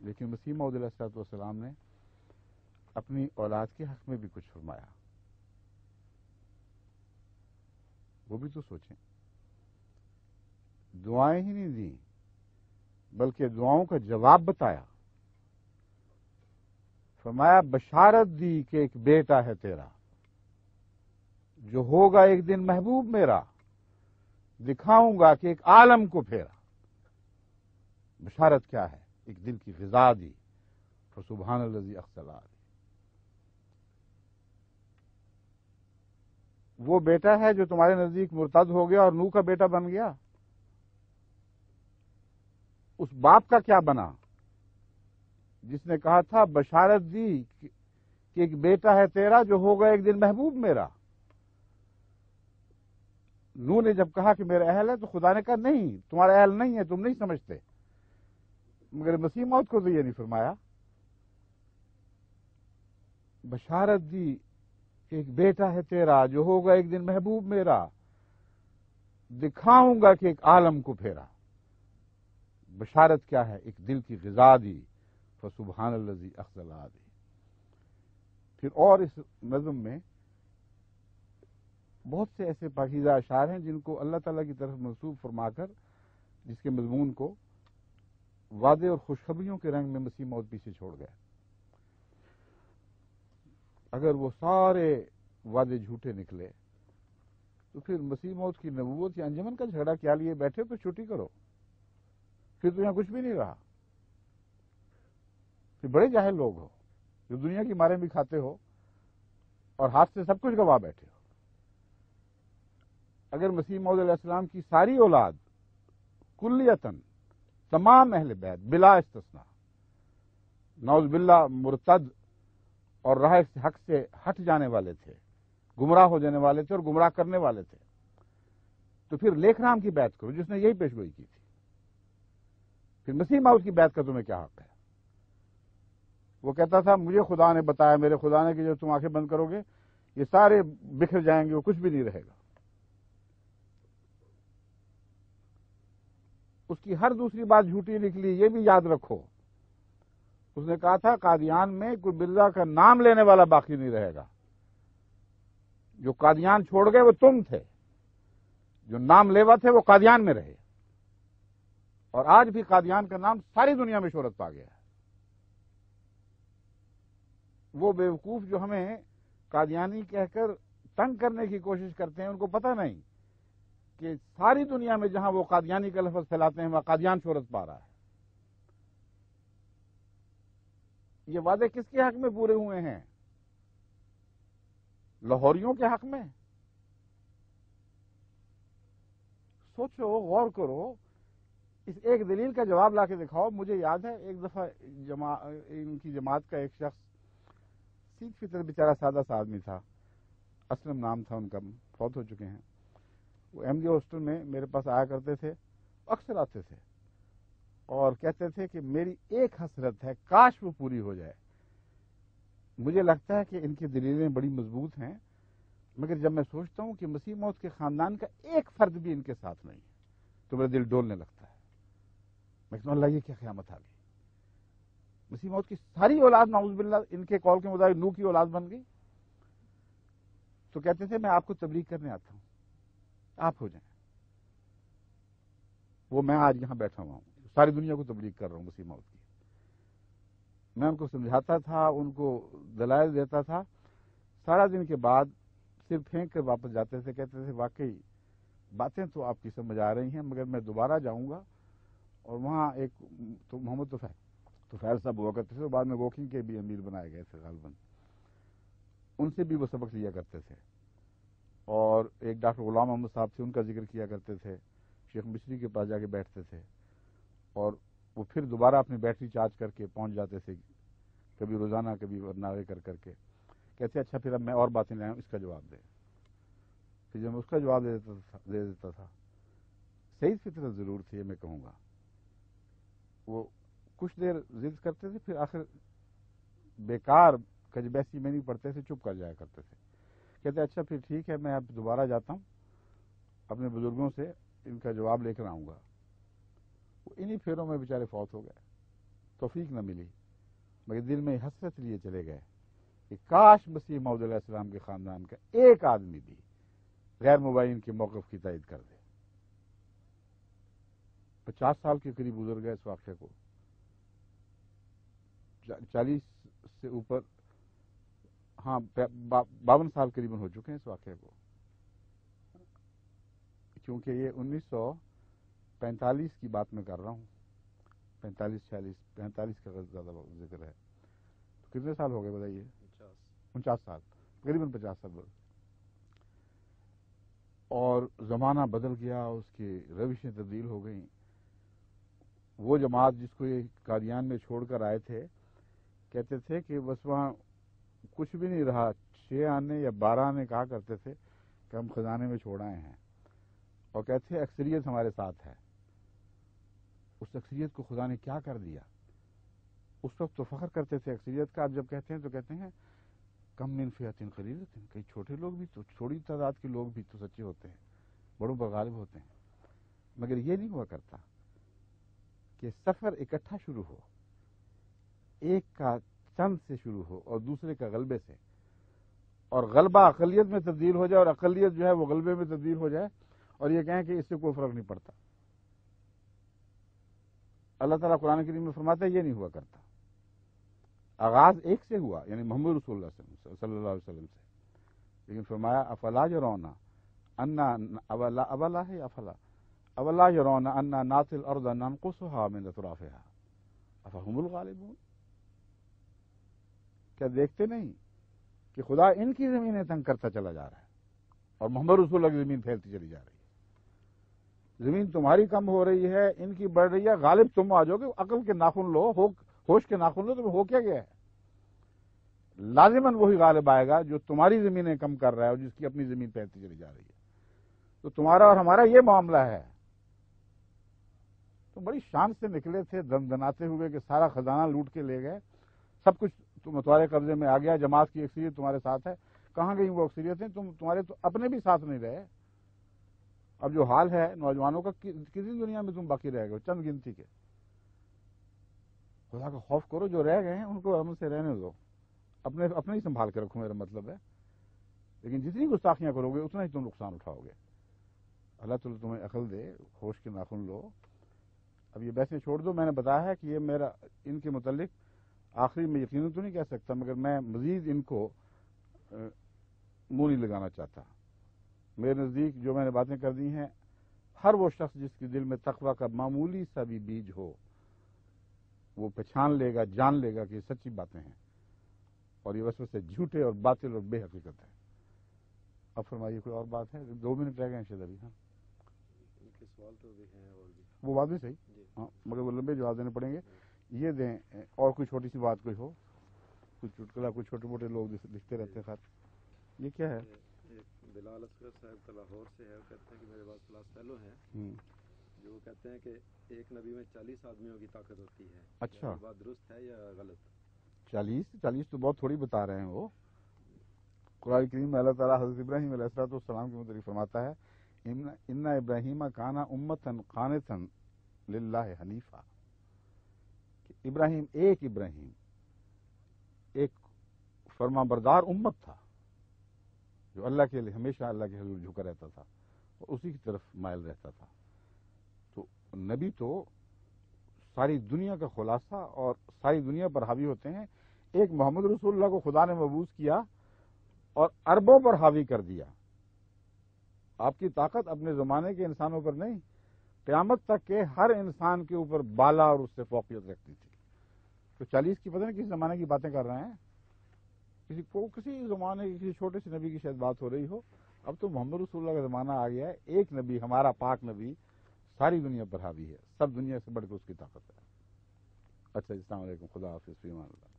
لیکن مسیح موعود علیہ الصلوۃ والسلام نے اپنی اولاد کے حق میں بھی کچھ فرمایا. وہ بھی تو سوچیں. دعائیں ہی نہیں دیں بلکہ دعاؤں کا جواب بتایا. فرمایا بشارت دی کہ ایک بیٹا ہے تیرا جو ہوگا ایک دن محبوب میرا, دکھاؤں گا کہ ایک عالم کو پھیرا. بشارت کیا ہے؟ ایک دل کی غذا دی. فسبحان الذی اخسلا. وہ بیٹا ہے جو تمہارے نزدیک مرتد ہو گیا اور نوح کا بیٹا بن گیا. اس باپ کا کیا بنا جس نے کہا تھا بشارت دی کہ ایک بیٹا ہے تیرا جو ہوگا ایک دن محبوب میرا. نوح نے جب کہا کہ میرا اہل ہے تو خدا نے کہا نہیں, تمہارا اہل نہیں ہے, تم نہیں سمجھتے. مگر مسیح موت کو تو یہ نہیں فرمایا. بشارت دی کہ ایک بیٹا ہے تیرا جو ہوگا ایک دن محبوب میرا, دکھاؤں گا کہ ایک عالم کو پھیرا. بشارت کیا ہے؟ ایک دل کی غذا دی. فسبحان الذی اخزلا دی. پھر اور اس نظم میں بہت سے ایسے پاکیزہ اشعار ہیں جن کو اللہ تعالیٰ کی طرف منسوب فرما کر جس کے مضمون کو وعدے اور خوشخبریوں کے رنگ میں مسیح موعود پیچھے چھوڑ گئے. اگر وہ سارے وعدے جھوٹے نکلے تو پھر مسیح موعود کی نبوت یا انجمن کا جھگڑا کیا لیے بیٹھے تو چھٹی کرو, پھر تو یہاں کچھ بھی نہیں رہا. پھر بڑے جاہل لوگ ہو جو دنیا کی ماریں بھی کھاتے ہو اور ہاتھ سے سب کچھ گوا بیٹھے ہو. اگر مسیح موعود علیہ السلام کی ساری اولاد کلیتاً تمام اہل بیت بلا استثناء نعوذ باللہ مرتد اور راہ حق سے ہٹ جانے والے تھے, گمراہ ہو جانے والے تھے اور گمراہ کرنے والے تھے, تو پھر لیکھ رام کی بیعت کرو جس نے یہی پیشگوئی کی تھی. پھر مسیح موعود کی بیعت کا تمہیں کیا حق ہے؟ وہ کہتا تھا مجھے خدا نے بتایا, میرے خدا نے کہ جب تم آنکھیں بند کرو گے یہ سارے بکھر جائیں گے, وہ کچھ بھی نہیں رہے گا. اس کی ہر دوسری بات جھوٹی نکلی, یہ بھی یاد رکھو. اس نے کہا تھا قادیان میں کوئی مرزا کا نام لینے والا باقی نہیں رہے گا. جو قادیان چھوڑ گئے وہ تم تھے, جو نام لیوا تھے وہ قادیان میں رہے. اور آج بھی قادیان کا نام ساری دنیا میں شہرت پا گیا ہے. وہ بیوقوف جو ہمیں قادیانی کہہ کر تنگ کرنے کی کوشش کرتے ہیں ان کو پتہ نہیں کہ ساری دنیا میں جہاں وہ قادیانی کا لفظ پھیلاتے ہیں وہاں قادیان شہرت پا رہا ہے. یہ وعدے کس کے حق میں پورے ہوئے ہیں؟ لاہوریوں کے حق میں. سوچو, غور کرو, اس ایک دلیل کا جواب لا کے دکھاؤ. مجھے یاد ہے ایک دفعہ ان کی جماعت کا ایک شخص سیکھ فطر بیچارہ سادہ سا آدمی تھا, اسلم نام تھا ان کا, فوت ہو چکے ہیں. وہ احمدیہ ہاسٹل میں میرے پاس آیا کرتے تھے, اکثر آتے تھے اور کہتے تھے کہ میری ایک حسرت ہے کاش وہ پوری ہو جائے. مجھے لگتا ہے کہ ان کی دلیلیں بڑی مضبوط ہیں, مگر جب میں سوچتا ہوں کہ مسیح موعود کے خاندان کا ایک فرد بھی ان کے ساتھ نہیں تو میرا دل ڈولنے لگتا ہے. میں کہتا ہوں اللہ یہ کیا قیامت آ گئی. مسیح موعود کی ساری اولاد نعوذ باللہ ان کے قول کے مطابق نوح کی اولاد بن گئی. تو کہتے تھے میں آپ کو تبلیغ کرنے آتا ہوں, آپ ہو جائیں. وہ میں آج یہاں بیٹھا ہوا ہوں, ساری دنیا کو تبلیغ کر رہا ہوں مسیح موعود کی. میں ان کو سمجھاتا تھا, ان کو دلائل دیتا تھا. سارا دن کے بعد صرف پھینک کر واپس جاتے تھے, کہتے تھے واقعی باتیں تو آپ کی سمجھ آ رہی ہیں مگر میں دوبارہ جاؤں گا. اور وہاں ایک تو محمد طفیل صاحب ہوا کرتے تھے, بعد میں ووکنگ کے بھی امیر بنائے گئے تھے غالباً, ان سے بھی وہ سبق لیا کرتے تھے. اور ایک ڈاکٹر غلام محمد صاحب تھے, ان کا ذکر کیا کرتے تھے. شیخ مصری کے پاس جا کے بیٹھتے تھے اور وہ پھر دوبارہ اپنی بیٹری چارج کر کے پہنچ جاتے تھے, کبھی روزانہ کبھی ورناوے کر کر کے. کہتے اچھا پھر اب میں اور باتیں لے آؤں, اس کا جواب دے. پھر جب میں اس کا جواب دے دیتا تھا, صحیح فطرت ضرور تھی یہ میں کہوں گا. وہ کچھ دیر ضد کرتے تھے, پھر آخر بیکار کجبیسی میں نہیں پڑتے تھے, چپ کر جایا کرتے تھے. کہتے اچھا پھر ٹھیک ہے, میں اب دوبارہ جاتا ہوں, اپنے بزرگوں سے ان کا جواب لے کر آؤں گا. وہ انہی پھیروں میں بیچارے فوت ہو گئے. توفیق نہ ملی، مگر دل میں حسرت لیے چلے گئے کہ کاش مسیح موعود علیہ السلام کے خاندان کا ایک آدمی بھی غیر مبین کے موقف کی تائید کر دے۔ 50 سال کے قریب گزر گئے اس واقعے کو، 40 سے اوپر، ہاں 52 سال قریباً ہو چکے ہیں اس واقعے کو، کیونکہ یہ 1945 کی بات میں کر رہا ہوں، 45 کا زیادہ ذکر ہے۔ تو کتنے سال ہو گئے بتائیے؟ 49 سال، تقریباً 50 سال بدل، اور زمانہ بدل گیا، اس کی روشیں تبدیل ہو گئیں۔ وہ جماعت جس کو یہ قادیان میں چھوڑ کر آئے تھے کہتے تھے کہ بس وہاں کچھ بھی نہیں رہا، 6 آنے یا 12 آنے کہا کرتے تھے کہ ہم خزانے میں چھوڑ آئے ہیں، اور کہتے ہیں اکثریت ہمارے ساتھ ہے۔ اس اکثریت کو خدا نے کیا کر دیا؟ اس وقت تو فخر کرتے تھے اکثریت کا، اب جب کہتے ہیں تو کہتے ہیں کم من فئۃ قلیلۃ، کئی چھوٹے لوگ بھی تو، چھوٹی تعداد کے لوگ بھی تو سچے ہوتے ہیں، بڑوں پر غالب ہوتے ہیں۔ مگر یہ نہیں ہوا کرتا کہ سفر اکٹھا شروع ہو، ایک کا چند سے شروع ہو اور دوسرے کا غلبے سے، اور غلبہ اقلیت میں تبدیل ہو جائے اور اقلیت جو ہے وہ غلبے میں تبدیل ہو جائے، اور یہ کہیں کہ اس سے کوئی فرق نہیں پڑتا۔ اللہ تعالیٰ قرآن کریم میں فرماتا ہے یہ نہیں ہوا کرتا۔ آغاز ایک سے ہوا، یعنی محمد رسول اللہ صلی اللہ علیہ وسلم سے، لیکن فرمایا افلا یرون انا اولا ہے اولا یرون انا ناتی الارض ننقصها من اطرافها افهم الغالبون، کیا دیکھتے نہیں کہ خدا ان کی زمینیں تنگ کرتا چلا جا رہا ہے اور محمد رسول اللہ کی زمین پھیلتی چلی جا رہی ہے، زمین تمہاری کم ہو رہی ہے، ان کی بڑھ رہی ہے، غالب تم آ جاؤ گے، عقل کے ناخن لو، ہوش کے ناخن لو، تمہیں ہو کیا گیا ہے؟ لازماً وہی غالب آئے گا جو تمہاری زمینیں کم کر رہا ہے اور جس کی اپنی زمین پھیلتی چلی جا رہی ہے۔ تو تمہارا اور ہمارا یہ معاملہ ہے۔ تو بڑی شان سے نکلے تھے دندناتے ہوئے کہ سارا خزانہ لوٹ کے لے گئے، سب کچھ تمہارے قبضے میں آ گیا، جماعت کی اکثریت تمہارے ساتھ ہے۔ کہاں گئی وہ اکثریتیں؟ تمہارے تو اپنے بھی ساتھ نہیں رہے۔ اب جو حال ہے نوجوانوں کا، کسی دنیا میں تم باقی رہ گئے، چند گنتی کے۔ خدا کا خوف کرو، جو رہ گئے ہیں ان کو امن سے رہنے دو، اپنے ہی سنبھال کے رکھو، میرا مطلب ہے۔ لیکن جتنی گستاخیاں کرو گے اتنا ہی تم نقصان اٹھاؤ گے۔ اللہ تعالیٰ تمہیں عقل دے، ہوش کے ناخن لو۔ اب یہ بحثیں چھوڑ دو، میں نے بتایا ہے کہ یہ میرا ان کے متعلق آخری میں یقیناً تو نہیں کہہ سکتا، مگر میں مزید ان کو منہ نہیں لگانا چاہتا۔ میرے نزدیک جو میں نے باتیں کر دی ہیں، ہر وہ شخص جس کے دل میں تقویٰ کا معمولی سا بھی بیج ہو، وہ پہچان لے گا، جان لے گا کہ یہ سچی باتیں ہیں اور یہ وسوسے جھوٹے اور باطل اور بے حقیقت ہے۔ اب فرمائیے کوئی اور بات ہے؟ 2 منٹ رہ گئے ہیں شاید ابھی۔ ہاں ان کے سوال تو بھی ہیں اور بھی، وہ بات بھی صحیح، ہاں مگر وہ لمبے جواب دینے پڑیں گے۔ یہ دیں، اور کوئی چھوٹی سی بات کوئی ہو، کوئی چٹکلا، کوئی چھوٹے موٹے لوگ لکھتے رہتے ہیں خط۔ یہ کیا ہے؟ ایک بلال اصغر صاحب کا لاہور سے ہے، وہ کہتے ہیں کہ میرے پاس کلاس فیلو ہیں جو کہتے ہیں کہ ایک نبی میں 40 آدمیوں کی طاقت ہوتی ہے۔ اچھا، یہ بات درست ہے یا غلط؟ 40 تو بہت تھوڑی بتا رہے ہیں وہ۔ قرآن کریم میں اللہ تعالیٰ حضرت ابراہیم علیہ السلام کے متعلق فرماتا ہے ان ابراہیم کانا امتن قانتن للہ حنیفہ، کہ ابراہیم ایک فرما بردار امت تھا جو اللہ کے لیے ہمیشہ اللہ کے حضور جھکا رہتا تھا اور اسی کی طرف مائل رہتا تھا۔ تو نبی تو ساری دنیا کا خلاصہ اور ساری دنیا پر حاوی ہوتے ہیں۔ ایک محمد رسول اللہ کو خدا نے مبعوث کیا اور اربوں پر حاوی کر دیا۔ آپ کی طاقت اپنے زمانے کے انسانوں پر نہیں، قیامت تک کے ہر انسان کے اوپر بالا اور اس سے فوقیت رکھتی تھی۔ تو 40 کی پتہ نہیں کس زمانے کی باتیں کر رہے ہیں، کسی زمانے کی، کسی چھوٹے سے نبی کی شاید بات ہو رہی ہو۔ اب تو محمد رسول اللہ کا زمانہ آ گیا ہے، ایک نبی، ہمارا پاک نبی ساری دنیا پر حاوی ہے، سب دنیا سے بڑھ کے اس کی طاقت ہے۔ اچھا، السلام علیکم، خدا حافظ، فی امان اللہ۔